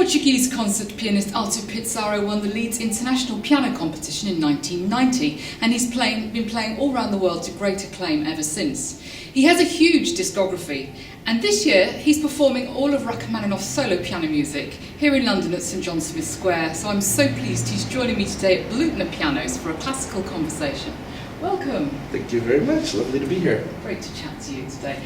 Portuguese concert pianist Artur Pizarro won the Leeds International Piano Competition in 1990, and he's been playing all around the world to great acclaim ever since. He has a huge discography, and this year he's performing all of Rachmaninov's solo piano music here in London at St John Smith Square, so I'm so pleased he's joining me today at Bluthner Pianos for a classical conversation. Welcome. Thank you very much. Lovely to be here. Great to chat to you today.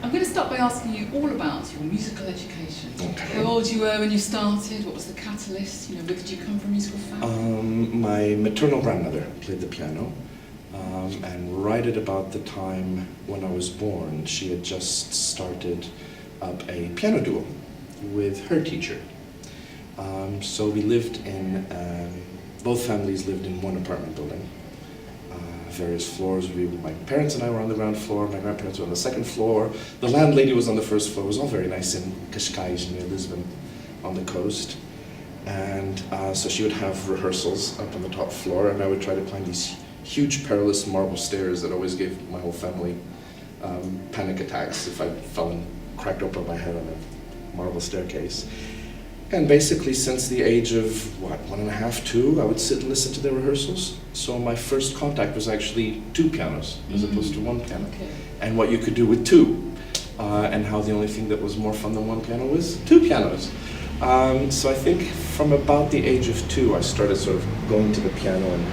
I'm going to start by asking you all about your musical education. Okay. How old you were when you started? What was the catalyst? Where did you come from, musical family? My maternal grandmother played the piano, and right at about the time when I was born, she had just started up a piano duo with her teacher. So we lived in, both families lived in one apartment building. Various floors. My parents and I were on the ground floor, my grandparents were on the second floor, the landlady was on the first floor. It was all very nice in Cascais near Lisbon on the coast. And so she would have rehearsals up on the top floor, and I would try to climb these huge perilous marble stairs that always gave my whole family panic attacks if I fell and cracked open my head on a marble staircase. And basically since the age of, 1.5, 2, I would sit and listen to their rehearsals. So my first contact was actually two pianos as opposed to one piano. Okay. And what you could do with two, and how the only thing that was more fun than one piano was two pianos. So I think from about the age of 2, I started sort of going to the piano and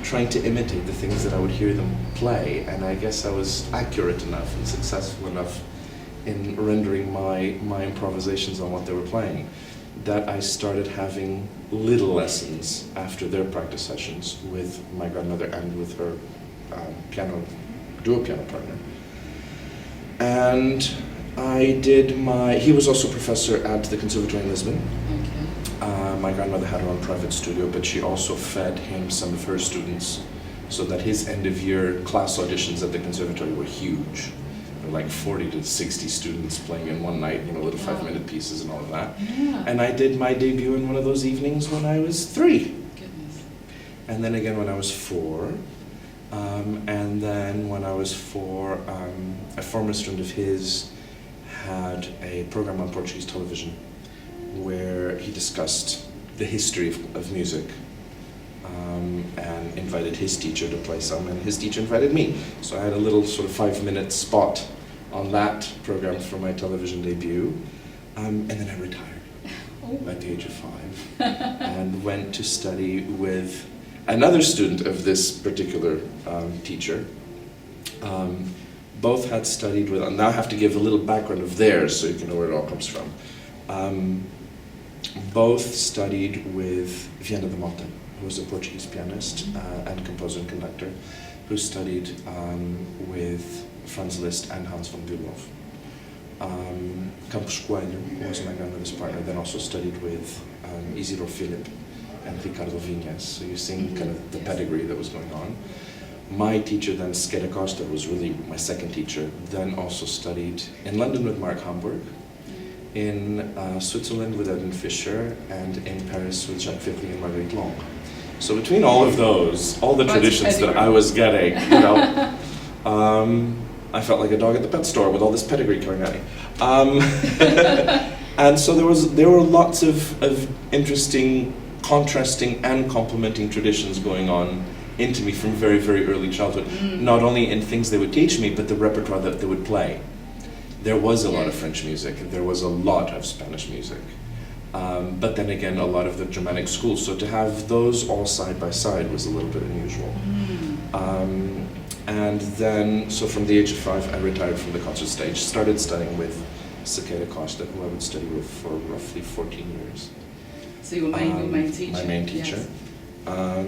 trying to imitate the things that I would hear them play. And I guess I was accurate enough and successful enough in rendering my improvisations on what they were playing, that I started having little lessons after their practice sessions with my grandmother and with her duo piano partner. And he was also professor at the Conservatory in Lisbon. Okay. My grandmother had her own private studio, but she also fed him some of her students, so that his end of year class auditions at the Conservatory were huge. Like 40 to 60 students playing in one night, little 5-minute pieces and all of that. Yeah. And I did my debut in one of those evenings when I was 3. Goodness. And then again when I was 4. And then when I was 4, a former student of his had a program on Portuguese television where he discussed the history of music. And invited his teacher to play some, and his teacher invited me. So I had a little sort of 5-minute spot on that program for my television debut. And then I retired at the age of 5 and went to study with another student of this particular teacher. Both had studied with, and now I have to give a little background of theirs so you can know where it all comes from. Both studied with Viana de Mota, who was a Portuguese pianist and composer and conductor, who studied with Franz Liszt and Hans von Bülow. Campos Coelho, who was my grandmother's partner, then also studied with Isidro Philip and Ricardo Vinhas. So you're seeing kind of the pedigree that was going on. My teacher then, Skeda Costa, was really my second teacher, then also studied in London with Mark Hamburg, in Switzerland with Edwin Fischer, and in Paris with Jacques Vickly and Marguerite Long. So between all of those, all the traditions that I was getting, I felt like a dog at the pet store with all this pedigree coming at me. And so there were lots of interesting, contrasting and complementing traditions going on into me from very, very early childhood. Not only in things they would teach me, but the repertoire that they would play. There was a lot of French music, there was a lot of Spanish music. But then again, a lot of the Germanic schools. So to have those all side by side was a little bit unusual. And then, so from the age of 5, I retired from the concert stage, started studying with Skeda Costa, who I would study with for roughly 14 years. So your main teacher? My main teacher. Yes.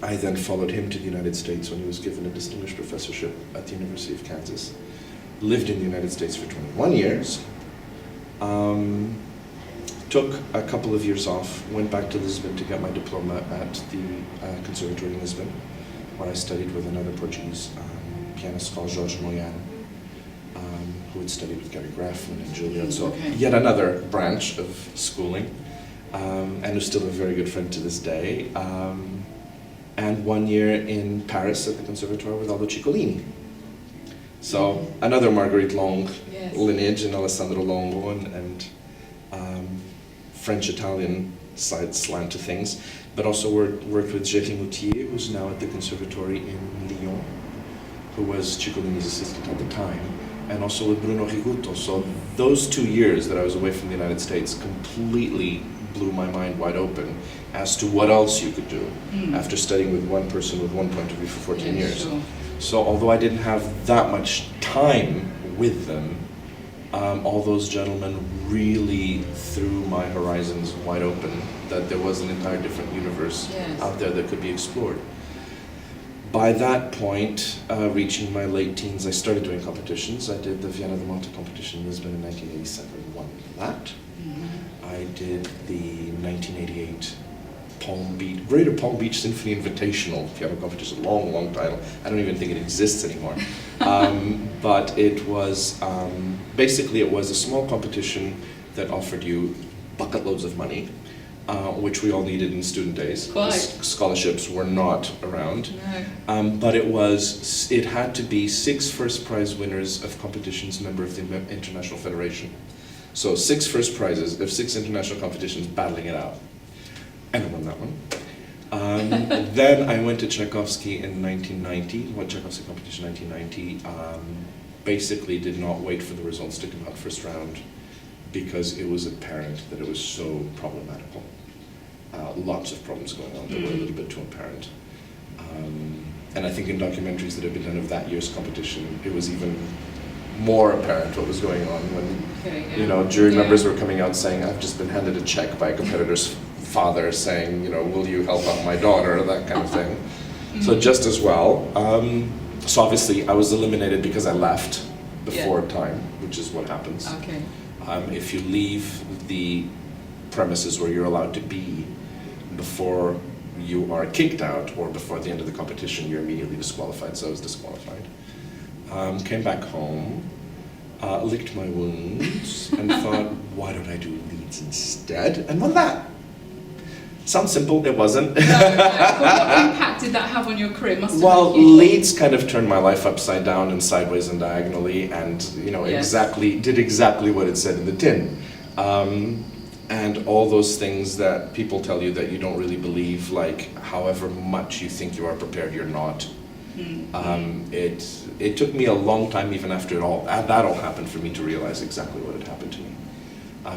I then followed him to the United States when he was given a distinguished professorship at the University of Kansas. Lived in the United States for 21 years. Took a couple of years off, went back to Lisbon to get my diploma at the Conservatory in Lisbon, where I studied with another Portuguese pianist called Jorge Moyan, who had studied with Gary Graffman and Juilliard, so yet another branch of schooling, and who's still a very good friend to this day. And 1 year in Paris at the Conservatoire with Aldo Ciccolini. So another Marguerite Long lineage, and Alessandro Longo, and French-Italian slant to things, but also worked with Jerry Moutier, who's now at the Conservatory in Lyon, who was Ciccolini's assistant at the time, and also with Bruno Riguto. So those 2 years that I was away from the United States completely blew my mind wide open as to what else you could do after studying with one person with one point of view for 14 years. Sure. So although I didn't have that much time with them, all those gentlemen really threw my horizons wide open, that there was an entire different universe out there that could be explored. By that point, reaching my late teens, I started doing competitions. I did the Vienna de Malta competition in Lisbon in 1987, won that. I did the 1988 Greater Palm Beach Symphony Invitational piano competition, long title. I don't even think it exists anymore. But it was, basically it was a small competition that offered you bucket loads of money, which we all needed in student days. Scholarships were not around. No. But it had to be 6 first prize winners of competitions, member of the International Federation. So 6 first prizes of 6 international competitions battling it out. And I won that one. Then I went to Tchaikovsky in 1990, went Tchaikovsky competition 1990. Basically did not wait for the results to come out first round because it was apparent that it was so problematical. Lots of problems going on that were a little bit too apparent. And I think in documentaries that have been done of that year's competition, it was even more apparent what was going on when, jury members were coming out saying, I've just been handed a check by a competitor's father saying, will you help out my daughter, that kind of thing. So just as well. So obviously I was eliminated because I left before time, which is what happens. Okay. If you leave the premises where you're allowed to be before you are kicked out or before the end of the competition, you're immediately disqualified. So I was disqualified. Came back home, licked my wounds, and thought, why don't I do Leeds instead? And won that. Sounds simple, it wasn't. No. What impact did that have on your career? Must have Well, been huge. Leeds kind of turned my life upside down and sideways and diagonally, and did exactly what it said in the tin. And all those things that people tell you that you don't really believe, like however much you think you are prepared, you're not. It took me a long time, even after that all happened, for me to realize exactly what had happened to me.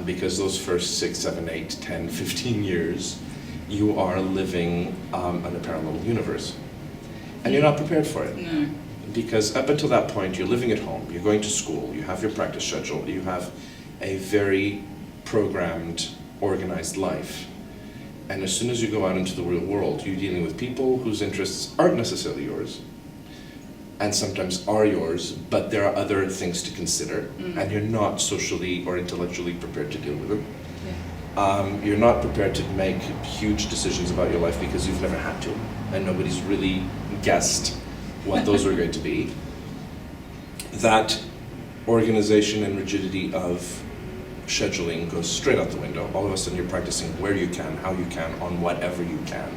Because those first 6, 7, 8, 10, 15 years, you are living in a parallel universe. And you're not prepared for it. No. Because up until that point, you're living at home, you're going to school, you have your practice schedule, you have a very programmed, organized life. And as soon as you go out into the real world, you're dealing with people whose interests aren't necessarily yours, and sometimes are yours, but there are other things to consider, and you're not socially or intellectually prepared to deal with them. You're not prepared to make huge decisions about your life because you've never had to, and nobody's really guessed what those are going to be. That organization and rigidity of scheduling goes straight out the window. All of a sudden you're practicing where you can, how you can, on whatever you can,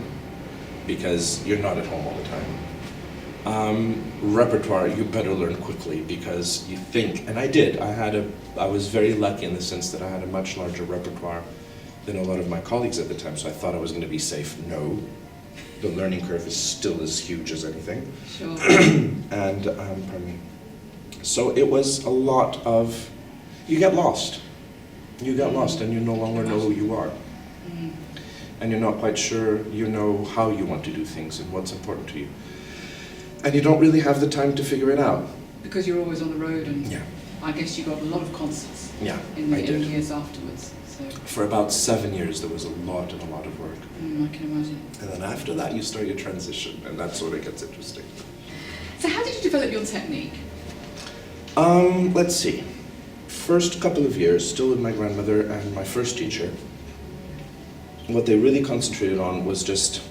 because you're not at home all the time. Repertoire, you better learn quickly because you think, and I did, I was very lucky in the sense that I had a much larger repertoire than a lot of my colleagues at the time, so I thought I was going to be safe. No, the learning curve is still as huge as anything. Sure. And, pardon me. So it was a lot of, you get lost. You get lost and you no longer know who you are. And you're not quite sure you know how you want to do things and what's important to you. And you don't really have the time to figure it out. Because you're always on the road, and Yeah. I guess you got a lot of concerts I in the did. years afterwards. So For about 7 years there was a lot of work. I can imagine. And then after that you start your transition, and that's when it gets interesting. So how did you develop your technique? Let's see. First couple of years, still with my grandmother and my first teacher, what they really concentrated on was just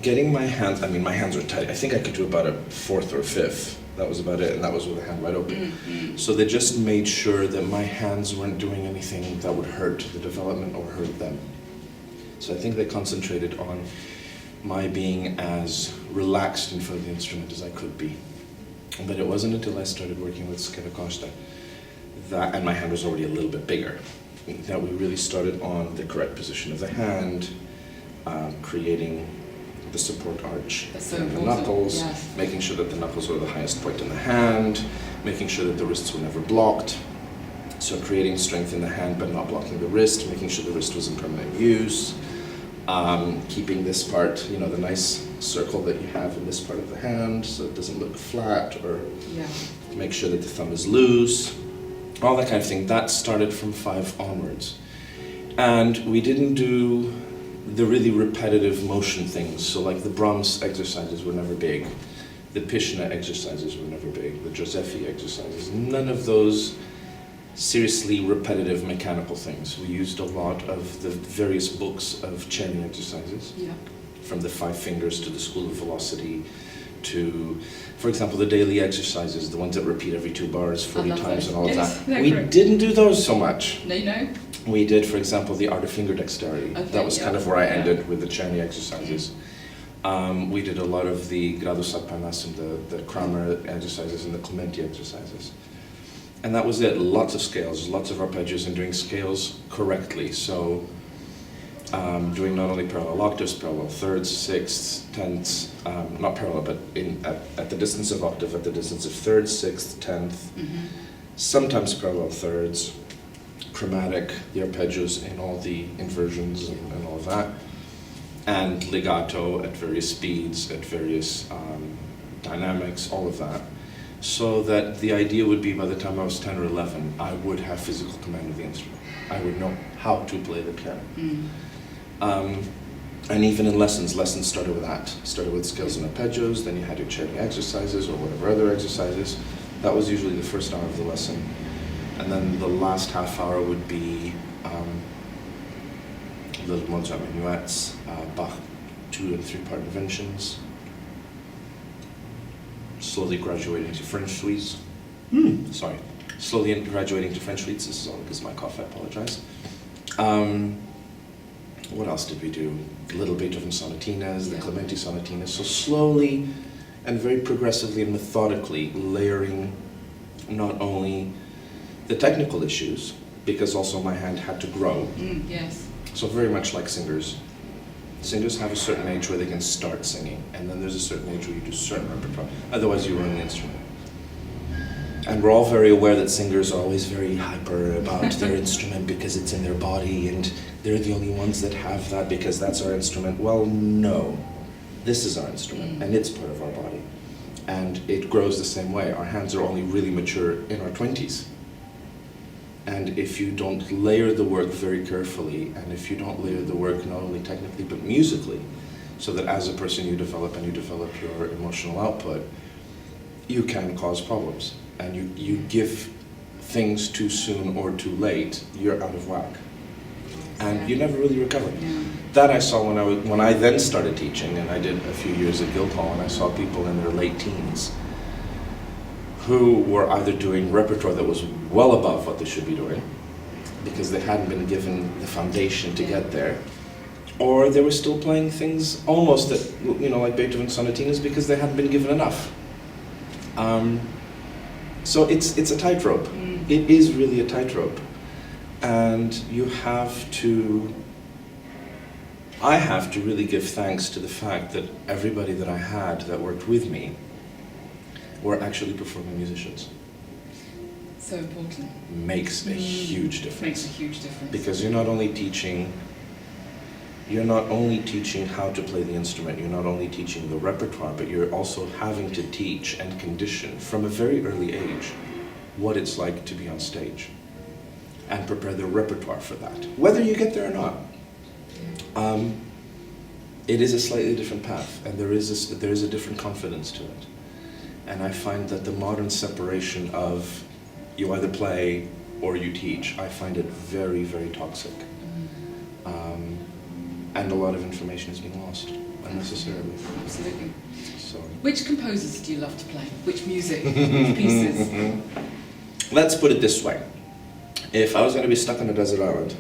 getting my hands, my hands were tight. I think I could do about a 4th or 5th. That was about it, and that was with a hand wide open. So they just made sure that my hands weren't doing anything that would hurt the development or hurt them. So I think they concentrated on my being as relaxed in front of the instrument as I could be. But it wasn't until I started working with Skeda Costa and my hand was already a little bit bigger, that we really started on the correct position of the hand, creating the support arch in the knuckles, yes. making sure that the knuckles were the highest point in the hand, making sure that the wrists were never blocked. So creating strength in the hand but not blocking the wrist, making sure the wrist was in permanent use, keeping this part, the nice circle that you have in this part of the hand so it doesn't look flat, or make sure that the thumb is loose, all that kind of thing. That started from 5 onwards. And we didn't do the really repetitive motion things, so like the Brahms exercises were never big, the Pishna exercises were never big, the Josephi exercises, none of those seriously repetitive mechanical things. We used a lot of the various books of Czerny exercises, from the 5 fingers to the School of Velocity to, for example, the daily exercises, the ones that repeat every 2 bars 40 times and all of that. We didn't do those so much. No. We did, for example, the art of finger dexterity. Okay, that was kind of where I ended with the Czerny exercises. We did a lot of the Gradus ad Parnassum, the Kramer exercises and the Clementi exercises. And that was it. Lots of scales, lots of arpeggios, and doing scales correctly. So doing not only parallel octaves, parallel thirds, sixths, tenths, not parallel, but at the distance of octave, at the distance of third, sixth, tenth, sometimes parallel thirds, chromatic, the arpeggios in all the inversions and all of that, and legato at various speeds, at various dynamics, all of that. So that the idea would be by the time I was 10 or 11, I would have physical command of the instrument. I would know how to play the piano. And even in lessons started with that. Started with scales and arpeggios, then you had your Czerny exercises or whatever other exercises. That was usually the first hour of the lesson. And then the last half hour would be little Mozart minuets, Bach 2 and 3 part inventions, slowly graduating to French suites. Slowly graduating to French suites. This is all because of my cough, I apologize. What else did we do? Little Beethoven sonatinas, the Clementi sonatinas. So slowly and very progressively and methodically layering not only the technical issues, because also my hand had to grow. So very much like singers. Singers have a certain age where they can start singing, and then there's a certain age where you do certain repertoire. Otherwise, you ruin the instrument. And we're all very aware that singers are always very hyper about their instrument because it's in their body, and they're the only ones that have that because that's our instrument. Well, no. This is our instrument, and it's part of our body. And it grows the same way. Our hands are only really mature in our 20s. And if you don't layer the work very carefully, and if you don't layer the work not only technically but musically, so that as a person you develop your emotional output, you can cause problems. And you give things too soon or too late, you're out of whack. And you never really recover. That I saw when I then started teaching, and I did a few years at Guildhall, and I saw people in their late teens who were either doing repertoire that was well above what they should be doing, because they hadn't been given the foundation to get there, or they were still playing things almost that, like Beethoven sonatinas, because they hadn't been given enough. So it's a tightrope. It is really a tightrope. And I have to really give thanks to the fact that everybody that I had that worked with me were actually performing musicians. So important. Makes a huge difference. Makes a huge difference. Because you're not only teaching how to play the instrument, you're not only teaching the repertoire, but you're also having to teach and condition from a very early age what it's like to be on stage and prepare the repertoire for that, whether you get there or not. It is a slightly different path, and there is a different confidence to it. And I find that the modern separation of you either play or you teach, I find it very, very toxic. And a lot of information is being lost unnecessarily. Absolutely. So. Which composers do you love to play? Which music? Which pieces? Let's put it this way. If I was going to be stuck on a desert island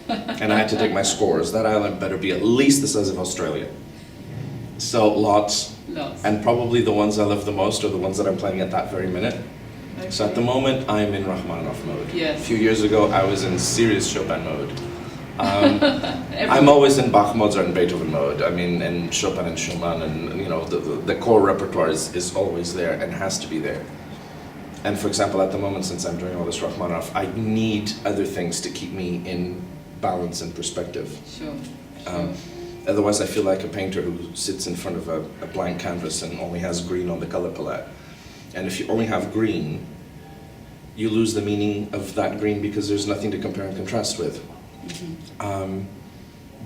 and I had to take my scores, that island better be at least the size of Australia. So lots. And probably the ones I love the most are the ones that I'm playing at that very minute. So at the moment, I'm in Rachmaninov mode. Yes. A few years ago, I was in serious Chopin mode. I'm always in Bach, Mozart, and Beethoven mode. I mean, and Chopin and Schumann, and you know, the core repertoire is always there and has to be there. And for example, at the moment, since I'm doing all this Rachmaninoff, I need other things to keep me in balance and perspective. Sure. Otherwise, I feel like a painter who sits in front of a blank canvas and only has green on the color palette. And if you only have green, you lose the meaning of that green because there's nothing to compare and contrast with. Mm-hmm.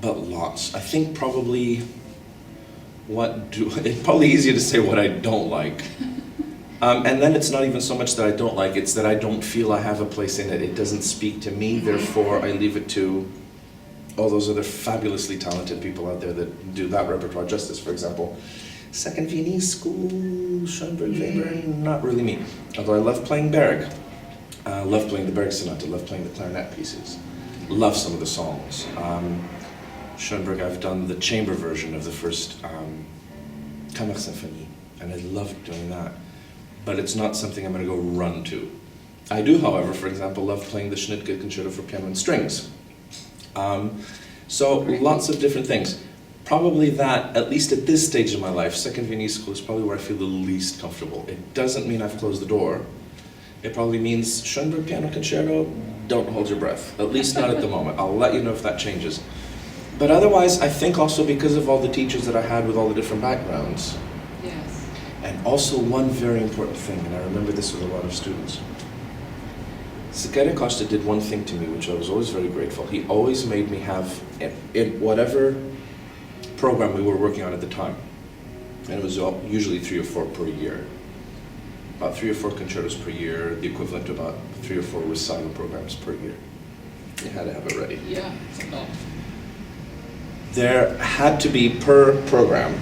But lots. I think probably it's probably easier to say what I don't like. And then it's not even so much that I don't like, it's that I don't feel I have a place in it. It doesn't speak to me, therefore I leave it to all those other fabulously talented people out there that do that repertoire justice. For example, Second Viennese School, Schoenberg, Weber, not really me. Although I love playing Berg. Love playing the Berg Sonata, love playing the clarinet pieces. Love some of the songs. Schoenberg, I've done the chamber version of the first Kammer Symphony, and I loved doing that. But it's not something I'm going to go run to. I do, however, for example, love playing the Schnittke Concerto for Piano and Strings. So lots of different things. Probably that, at least at this stage of my life, Second Viennese School is probably where I feel the least comfortable. It doesn't mean I've closed the door. It probably means Schoenberg Piano Concerto, don't hold your breath. At least not at the moment. I'll let you know if that changes. But otherwise, I think also because of all the teachers that I had with all the different backgrounds. Yes. And also one very important thing, and I remember this with a lot of students. Sekere Costa did one thing to me, which I was always very grateful. He always made me have, in whatever program we were working on at the time, and it was usually 3 or 4 per year, about 3 or 4 concertos per year, the equivalent to about 3 or 4 recital programs per year. You had to have it ready. Yeah, it's a lot. There had to be per program,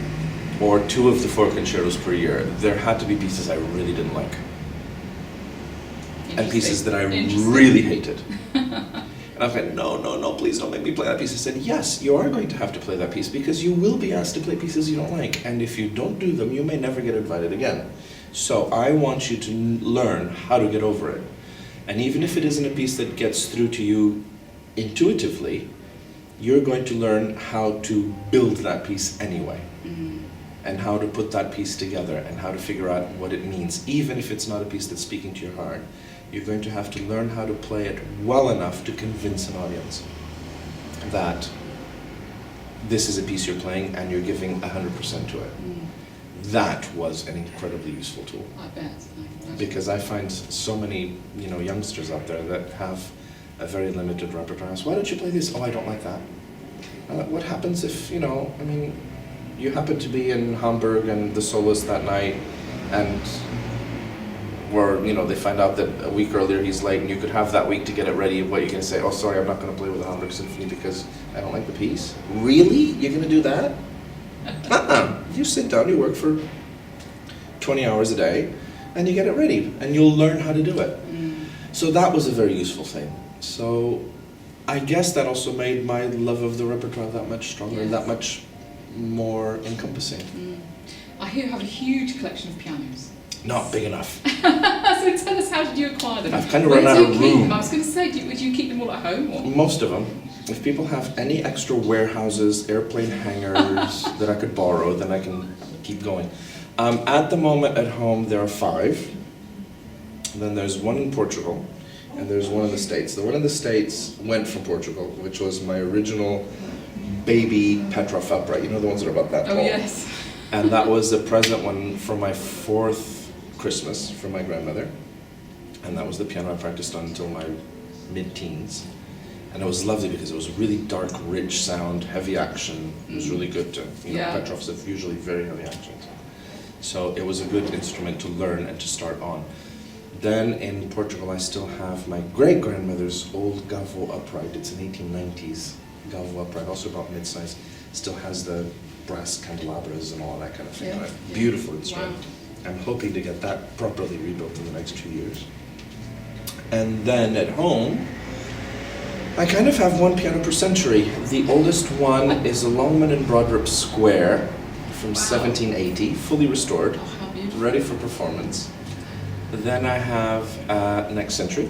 or 2 of the 4 concertos per year, there had to be pieces I really didn't like. And pieces that I really hated. And I was like, no, please don't make me play that piece. I said, yes, you are going to have to play that piece because you will be asked to play pieces you don't like. And if you don't do them, you may never get invited again. So I want you to learn how to get over it. And even if it isn't a piece that gets through to you intuitively, you're going to learn how to build that piece anyway. Mm-hmm. And how to put that piece together and how to figure out what it means. Even if it's not a piece that's speaking to your heart, you're going to have to learn how to play it well enough to convince an audience that this is a piece you're playing and you're giving 100% to it. Mm. That was an incredibly useful tool. I bet. Because I find so many, youngsters out there that have a very limited repertoire. So why don't you play this? Oh, I don't like that. What happens if, you happen to be in Hamburg and the soloist that night, and they find out that a week earlier he's late, and you could have that week to get it ready. What you're going to say? Oh, sorry, I'm not going to play with the Hamburg Symphony because I don't like the piece. Really? You're going to do that? You sit down, you work for 20 hours a day, and you get it ready, and you'll learn how to do it. Mm. So that was a very useful thing. So I guess that also made my love of the repertoire that much stronger, and that much more encompassing. Mm. I hear you have a huge collection of pianos. Not big enough. So tell us, how did you acquire them? I've kind of run out of room. I was going to say, would you keep them all at home? Or? Most of them. If people have any extra warehouses, airplane hangars that I could borrow, then I can keep going. At the moment at home, there are 5. Then there's 1 in Portugal, and there's 1 in the States. The one in the States went from Portugal, which was my original baby Petroff upright. You know the ones that are about that tall? Oh, yes. And that was a present one for my 4th Christmas from my grandmother. And that was the piano I practiced on until my mid-teens. And it was lovely because it was a really dark, rich sound, heavy action. It was really good to, Petroffs have usually very heavy actions. So it was a good instrument to learn and to start on. Then in Portugal, I still have my great-grandmother's old Gavo upright. It's an 1890s Gavo upright, also about mid-size. Still has the brass candelabras and all that kind of thing on it. Beautiful instrument. Wow. I'm hoping to get that properly rebuilt in the next 2 years. And then at home, I kind of have 1 piano per century. The oldest one is a Longman and Brodrup Square from 1780, fully restored, ready for performance. Then I have next century,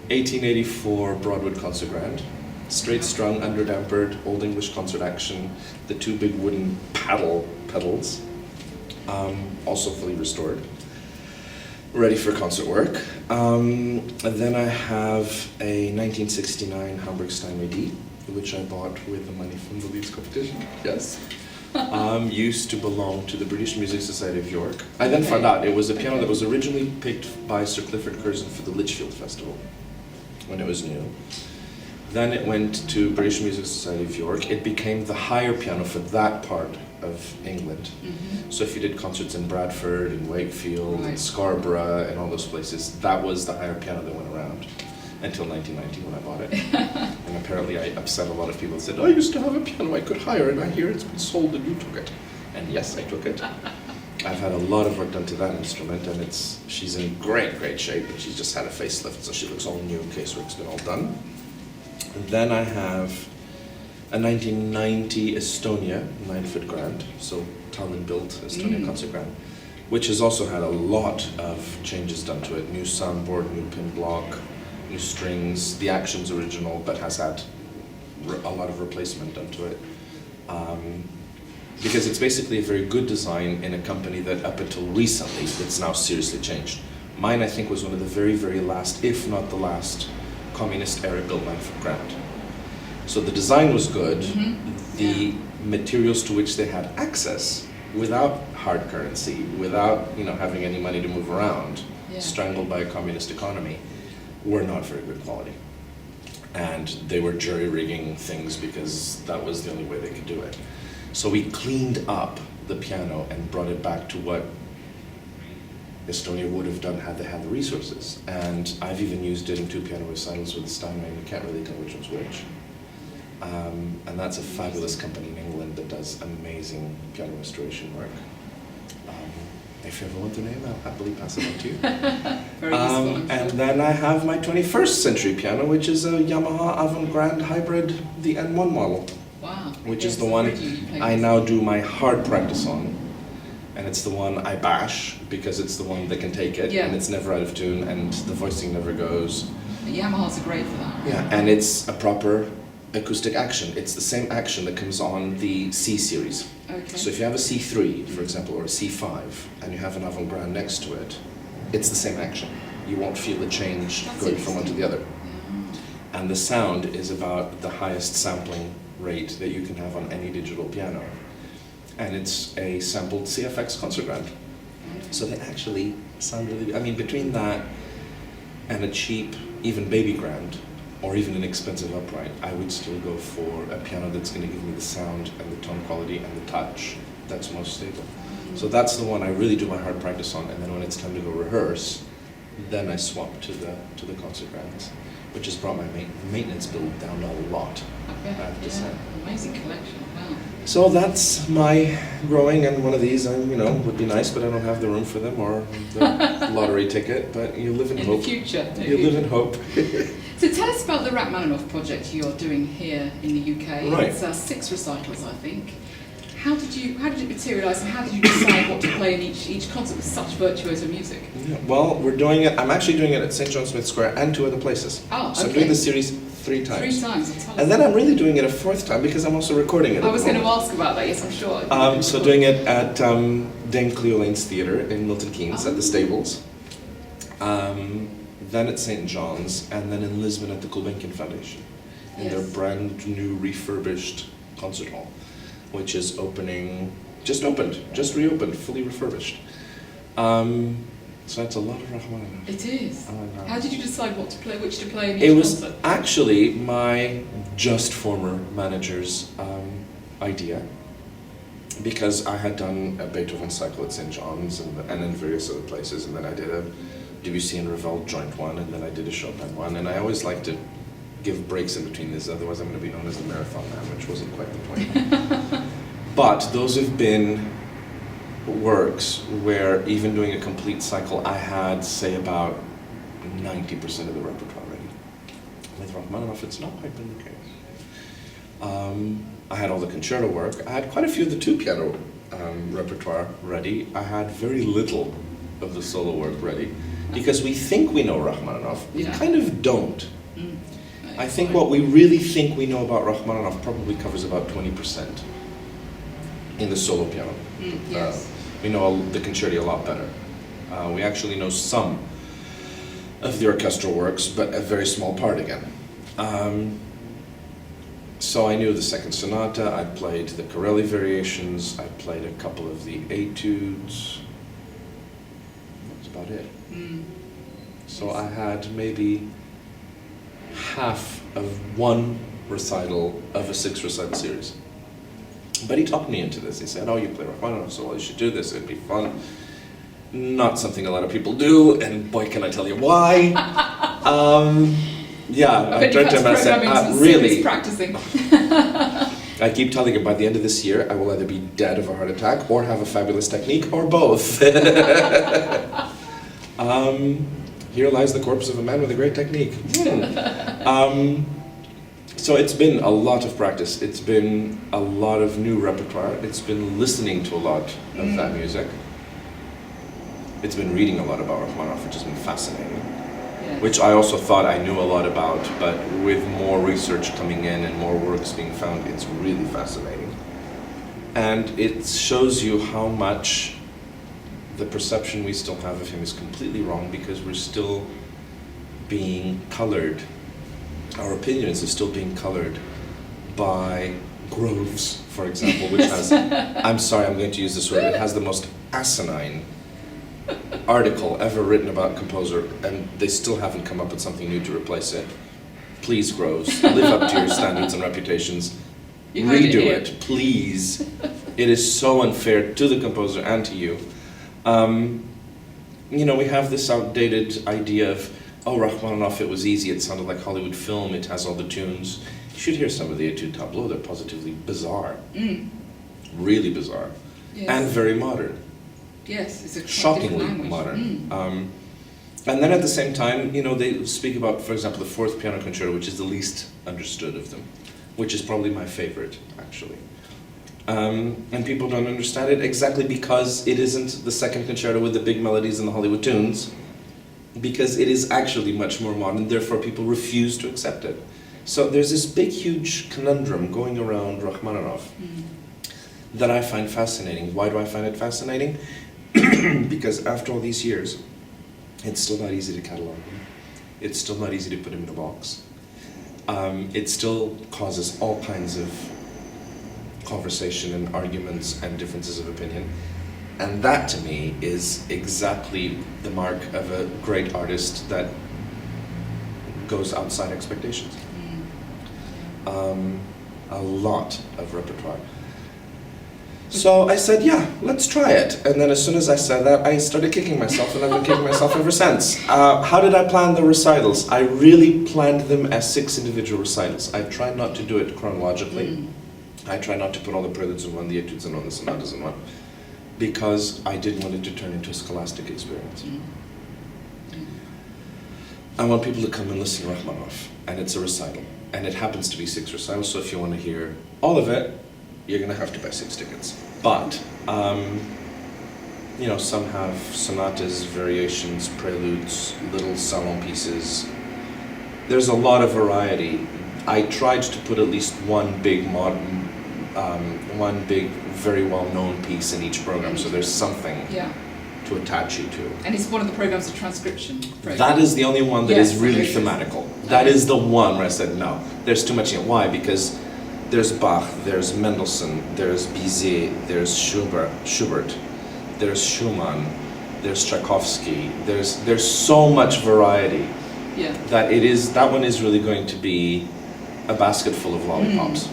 1884 Broadwood Concert Grand. Straight strung, underdampered, Old English concert action, the two big wooden pedals, also fully restored, ready for concert work. And then I have a 1969 Hamburg Steinway D, which I bought with the money from the Leeds competition. Yes. Used to belong to the British Music Society of York. I then found out it was a piano that was originally picked by Sir Clifford Curzon for the Lichfield Festival when it was new. Then it went to British Music Society of York. It became the hire piano for that part of England. So if you did concerts in Bradford and Wakefield and Scarborough and all those places, that was the hire piano that went around until 1990 when I bought it. And apparently I upset a lot of people and said, I used to have a piano I could hire and I hear it's been sold and you took it. And yes, I took it. I've had a lot of work done to that instrument and she's in great shape, and she's just had a facelift, so she looks all new, casework's been all done. And then I have a 1990 Estonia 9-foot grand, so Tallinn built Estonia concert grand, which has also had a lot of changes done to it. New soundboard, new pin block, new strings. The action's original, but has had a lot of replacement done to it. Because it's basically a very good design in a company that up until recently, it's now seriously changed. Mine, I think, was one of the very last, if not the last, communist era built 9-foot grand. So the design was good. The materials to which they had access without hard currency, without having any money to move around, strangled by a communist economy, were not very good quality. And they were jury-rigging things because that was the only way they could do it. So we cleaned up the piano and brought it back to what Estonia would have done had they had the resources. And I've even used it in 2 piano recitals with the Steinway, and you can't really tell which one's which. And that's a fabulous company in England that does amazing piano restoration work. If you ever want their name, I'll happily pass it on to you. Very useful. And then I have my 21st century piano, which is a Yamaha Avant-Garde Hybrid, the N1 model. Wow. Which is the one I now do my hard practice on. And it's the one I bash because it's the one that can take it, and it's never out of tune, and the voicing never goes. The Yamahas are great for that. Yeah, and it's a proper acoustic action. It's the same action that comes on the C series. Okay. So if you have a C3, for example, or a C5, and you have an avant-garde next to it, it's the same action. You won't feel the change going from one to the other. Yeah. And the sound is about the highest sampling rate that you can have on any digital piano. And it's a sampled CFX concert grand. So they actually sound really good. I mean, between that and a cheap, even baby grand, or even an expensive upright, I would still go for a piano that's going to give me the sound and the tone quality and the touch that's most stable. So that's the one I really do my hard practice on, and then when it's time to go rehearse, then I swap to the concert grands, which has brought my maintenance bill down a lot, I have to say. Amazing collection, wow. So that's my growing, and one of these, would be nice, but I don't have the room for them or the lottery ticket, but you live in hope. In the future. You live in hope. So tell us about the Rachmaninov project you're doing here in the UK. Right. It's 6 recitals, I think. How did it materialise, and how did you decide what to play in each concert with such virtuoso music? Yeah, well, I'm actually doing it at St. John Smith Square and 2 other places. Oh, okay. So I'm doing the series 3 times. 3 times, and then I'm really doing it a 4th time because I'm also recording it. I was going to ask about that, yes, I'm sure. So doing it at Dame Cleo Lane's Theatre in Milton Keynes at the Stables. Then at St. John's, and then in Lisbon at the Gulbenkian Foundation in their brand new refurbished concert hall, which is just reopened, fully refurbished. So that's a lot of Rachmaninov. It is. How did you decide which to play in each concert? It was actually my just former manager's idea, because I had done a Beethoven cycle at St. John's and in various other places, and then I did a Debussy and Ravel joint one, and then I did a Chopin one, and I always like to give breaks in between this, otherwise I'm going to be known as the marathon man, which wasn't quite the point. But those have been works where, even doing a complete cycle, I had, say, about 90% of the repertoire ready. With Rachmaninoff, it's not quite been the case. I had all the concerto work. I had quite a few of the 2-piano repertoire ready. I had very little of the solo work ready. Because we think we know Rachmaninov, we Yeah. kind of don't. Mm. I think what we really think we know about Rachmaninov probably covers about 20% in the solo piano. Yes. We know the concerti a lot better. We actually know some of the orchestral works, but a very small part again. So I knew the second sonata, I played the Corelli variations, I played a couple of the etudes. That's about it. So I had maybe half of one recital of a 6-recital series. But he talked me into this. He said, oh, you play Rachmaninoff, so well, you should do this, it'd be fun. Not something a lot of people do, and boy, can I tell you why. Yeah, I turned to him and I said, really? Practicing. I keep telling him by the end of this year, I will either be dead of a heart attack or have a fabulous technique, or both. Here lies the corpse of a man with a great technique. So it's been a lot of practice. It's been a lot of new repertoire. It's been listening to a lot of that music. It's been reading a lot about Rachmaninoff, which has been fascinating. Yes. Which I also thought I knew a lot about, but with more research coming in and more works being found, it's really fascinating. And it shows you how much the perception we still have of him is completely wrong, because we're still being colored. Our opinions are still being colored by Groves, for example, which has, I'm sorry, I'm going to use this word, it has the most asinine article ever written about composer, and they still haven't come up with something new to replace it. Please, Groves, live up to your standards and reputations. Redo it, please. It is so unfair to the composer and to you. You know, we have this outdated idea of, oh, Rachmaninoff, it was easy, it sounded like Hollywood film, it has all the tunes. You should hear some of the etude tableaux, they're positively bizarre. Really bizarre. Yes. And very modern. Yes, it's a Shockingly modern. And then at the same time, you know, they speak about, for example, the fourth piano concerto, which is the least understood of them, which is probably my favorite, actually. And people don't understand it exactly because it isn't the second concerto with the big melodies and the Hollywood tunes, because it is actually much more modern, therefore people refuse to accept it. So there's this big, huge conundrum going around Rachmaninoff that I find fascinating. Why do I find it fascinating? Because after all these years, it's still not easy to catalog him. It's still not easy to put him in a box. It still causes all kinds of conversation and arguments and differences of opinion. And that, to me, is exactly the mark of a great artist that goes outside expectations. A lot of repertoire. So I said, yeah, let's try it. And then as soon as I said that, I started kicking myself, and I've been kicking myself ever since. How did I plan the recitals? I really planned them as 6 individual recitals. I tried not to do it chronologically. I tried not to put all the preludes in one, the etudes in one, the sonatas in one, because I didn't want it to turn into a scholastic experience. I want people to come and listen to Rachmaninoff, and it's a recital. And it happens to be 6 recitals, so if you want to hear all of it, you're going to have to buy 6 tickets. But, you know, some have sonatas, variations, preludes, little salon pieces. There's a lot of variety. I tried to put at least one big, very well-known piece in each program, so there's something to attach you to. And it's one of the programs of transcription. Program. That is the only one that is really thematical. That is the one where I said, no, there's too much in it. Why? Because there's Bach, there's Mendelssohn, there's Bizet, there's Schubert, there's Schumann, there's Tchaikovsky. There's so much variety that one is really going to be a basket full of lollipops.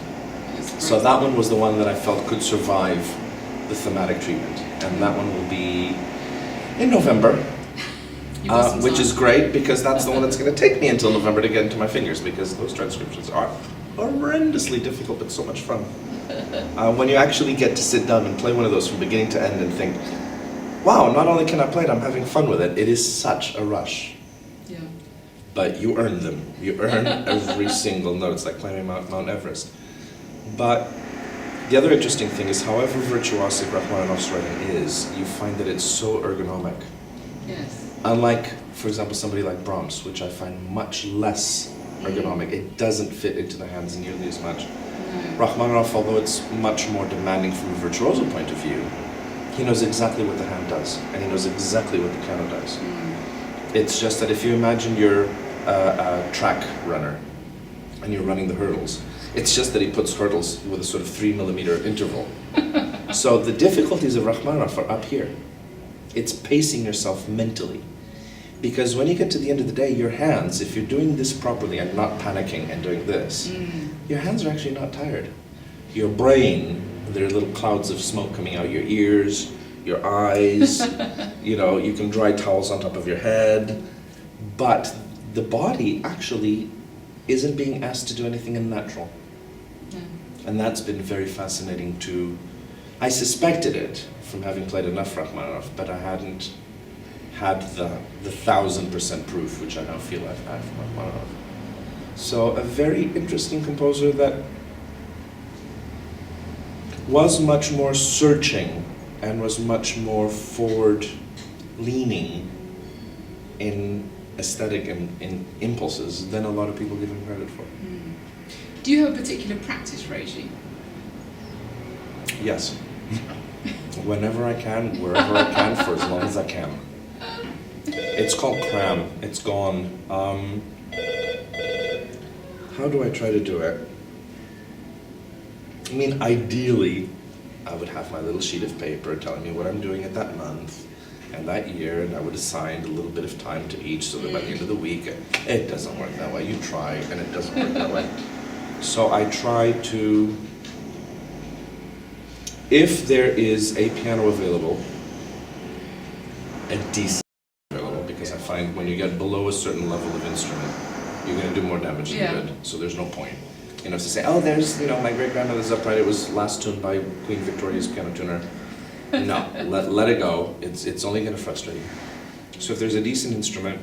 So that one was the one that I felt could survive the thematic treatment, and that one will be in November, which is great because that's the one that's going to take me until November to get into my fingers, because those transcriptions are horrendously difficult but so much fun. When you actually get to sit down and play one of those from beginning to end and think, wow, not only can I play it, I'm having fun with it. It is such a rush. Yeah. But you earn them. You earn every single note. It's like climbing Mount Everest. But the other interesting thing is, however virtuosic Rachmaninoff's writing is, you find that it's so ergonomic. Yes. Unlike for example, somebody like Brahms, which I find much less ergonomic. It doesn't fit into the hands nearly as much. Rachmaninov, although it's much more demanding from a virtuoso point of view, he knows exactly what the hand does, and he knows exactly what the piano does. It's just that if you imagine you're a track runner, and you're running the hurdles, it's just that he puts hurdles with a sort of 3 millimeter interval. So the difficulties of Rachmaninoff are up here. It's pacing yourself mentally. Because when you get to the end of the day, your hands, if you're doing this properly and not panicking and doing this, your hands are actually not tired. Your brain, there are little clouds of smoke coming out your ears, your eyes, you can dry towels on top of your head, but the body actually isn't being asked to do anything unnatural. And that's been very fascinating to, I suspected it from having played enough Rachmaninoff, but I hadn't had the 1000% proof, which I now feel I've had from Rachmaninoff. So a very interesting composer that was much more searching and was much more forward-leaning in aesthetic and in impulses than a lot of people give him credit for. Do you have a particular practice regime? Yes. Whenever I can, wherever I can, for as long as I can. It's called cram. It's gone. How do I try to do it? I mean, ideally, I would have my little sheet of paper telling me what I'm doing at that month and that year, and I would assign a little bit of time to each so that by the end of the week, it doesn't work that way. You try, and it doesn't work that way. So I try to, if there is a piano available, a decent available, because I find when you get below a certain level of instrument, you're going to do more damage than good, so there's no point. To say, oh, there's, my great-grandmother's upright, it was last tuned by Queen Victoria's piano tuner. No, let it go. It's only going to frustrate you. So if there's a decent instrument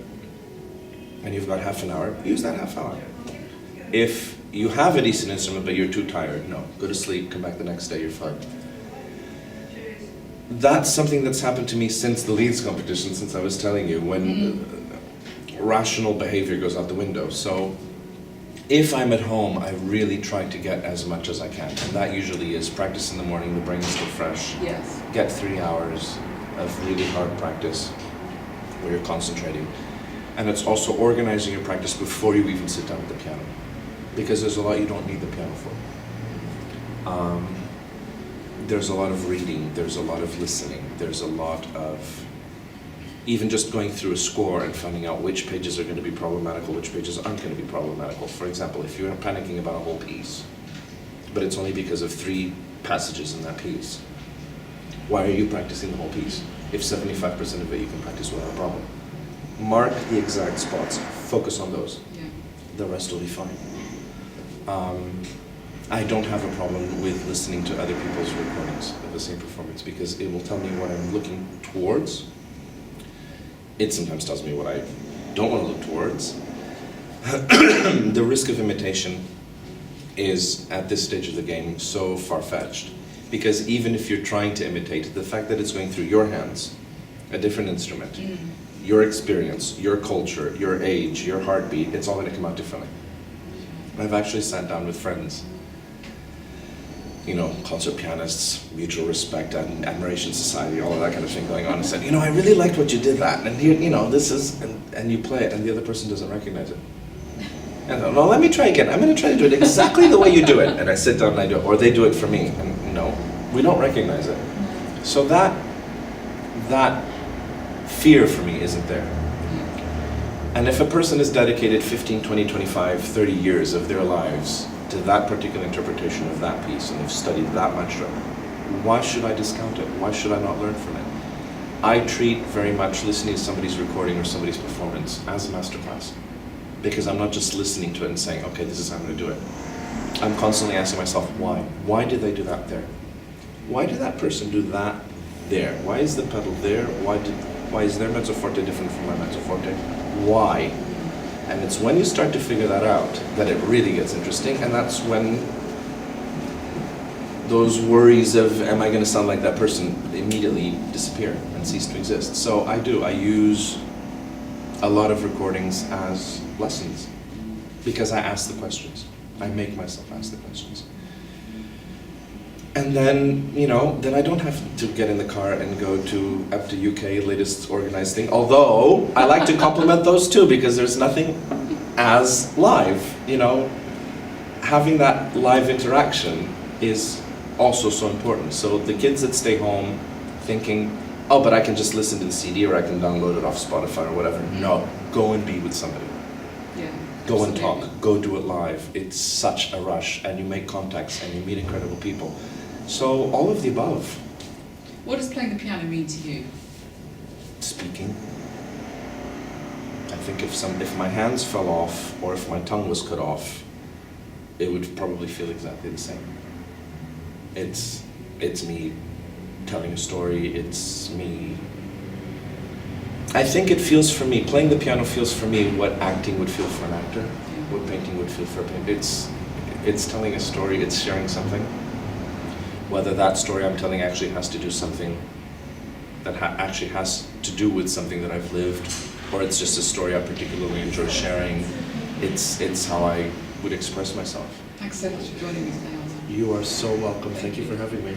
and you've got half an hour, use that half hour. If you have a decent instrument but you're too tired, no, go to sleep, come back the next day, you're fine. That's something that's happened to me since the Leeds competition, since I was telling you, when rational behavior goes out the window. So if I'm at home, I really try to get as much as I can. And that usually is practice in the morning, the brain is still fresh. Yes. Get 3 hours of really hard practice where you're concentrating. And it's also organizing your practice before you even sit down at the piano. Because there's a lot you don't need the piano for. There's a lot of reading, there's a lot of listening, there's a lot of even just going through a score and finding out which pages are going to be problematical, which pages aren't going to be problematical. For example, if you're panicking about a whole piece, but it's only because of 3 passages in that piece, why are you practicing the whole piece? If 75% of it you can practice without a problem. Mark the exact spots, focus on those. Yeah. The rest will be fine. I don't have a problem with listening to other people's recordings of the same performance because it will tell me what I'm looking towards. It sometimes tells me what I don't want to look towards. The risk of imitation is, at this stage of the game, so far-fetched. Because even if you're trying to imitate, the fact that it's going through your hands, a different instrument, your experience, your culture, your age, your heartbeat, it's all going to come out differently. I've actually sat down with friends, concert pianists, mutual respect and admiration society, all of that kind of thing going on, and said, I really liked what you did that, and here, this is, and you play it, and the other person doesn't recognize it. And no, let me try again. I'm going to try to do it exactly the way you do it. And I sit down and I do it, or they do it for me, and no, we don't recognize it. So that fear for me isn't there. And if a person has dedicated 15, 20, 25, 30 years of their lives to that particular interpretation of that piece, and have studied that much, why should I discount it? Why should I not learn from it? I treat very much listening to somebody's recording or somebody's performance as a masterclass. Because I'm not just listening to it and saying, okay, this is how I'm going to do it. I'm constantly asking myself, why? Why did they do that there? Why did that person do that there? Why is the pedal there? Why is their mezzo forte different from my mezzo forte? Why? And it's when you start to figure that out that it really gets interesting, and that's when those worries of, am I going to sound like that person, immediately disappear and cease to exist. So I use a lot of recordings as lessons because I ask the questions. I make myself ask the questions. And then, then I don't have to get in the car and go to up to UK latest organized thing. Although I like to compliment those too, because there's nothing as live. Having that live interaction is also so important. So the kids that stay home thinking, oh, but I can just listen to the CD or I can download it off Spotify or whatever. No, go and be with somebody. Yeah. Go Absolutely. and talk, go do it live. It's such a rush, and you make contacts and you meet incredible people. So all of the above. What does playing the piano mean to you? Speaking. I think if my hands fell off or if my tongue was cut off, it would probably feel exactly the same. It's me telling a story, it's me. I think it feels for me, playing the piano feels for me what acting would feel for an actor, what painting would feel for a painter. It's telling a story, it's sharing something. Whether that story I'm telling actually has to do something that actually has to do with something that I've lived, or it's just a story I particularly enjoy sharing. It's how I would express myself. Thanks so much for joining me today, Artur. You are so welcome. Thank you for having me.